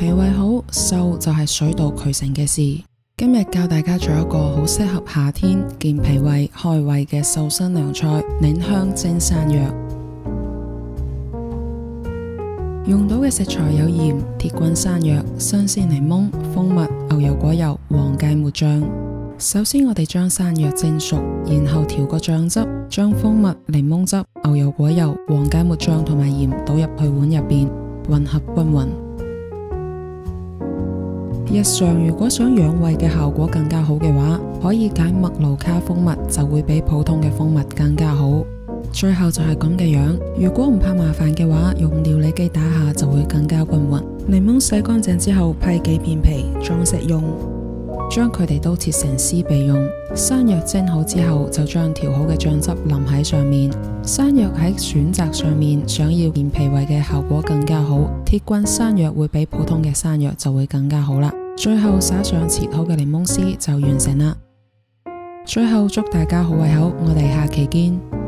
脾胃好，瘦就係水到渠成嘅事。今日教大家做一個好適合夏天健脾胃、開胃嘅瘦身涼菜——檸香蒸山藥。用到嘅食材有鹽、鐵棍山藥、新鮮檸檬、蜂蜜、牛油果油、黃芥末醬。首先我哋將山藥蒸熟，然後調個醬汁，將蜂蜜、檸檬汁、牛油果油、黃芥末醬同埋鹽倒入去碗入邊，混合均勻。日常如果想養胃嘅效果更加好嘅話，可以揀麥盧卡蜂蜜，就會比普通嘅蜂蜜更加好。最後就係咁嘅樣，如果唔怕麻煩嘅話，用料理機打下就會更加均勻。檸檬洗乾淨之後批幾片皮裝食用，將佢哋都切成絲備用。山藥蒸好之後，就將調好嘅醬汁淋喺上面。山藥喺選擇上面，想要健脾胃嘅效果更加好，鐵棍山藥會比普通嘅山藥就會更加好啦。最後撒上切好嘅檸檬絲就完成啦。最後祝大家好胃口，我哋下期見。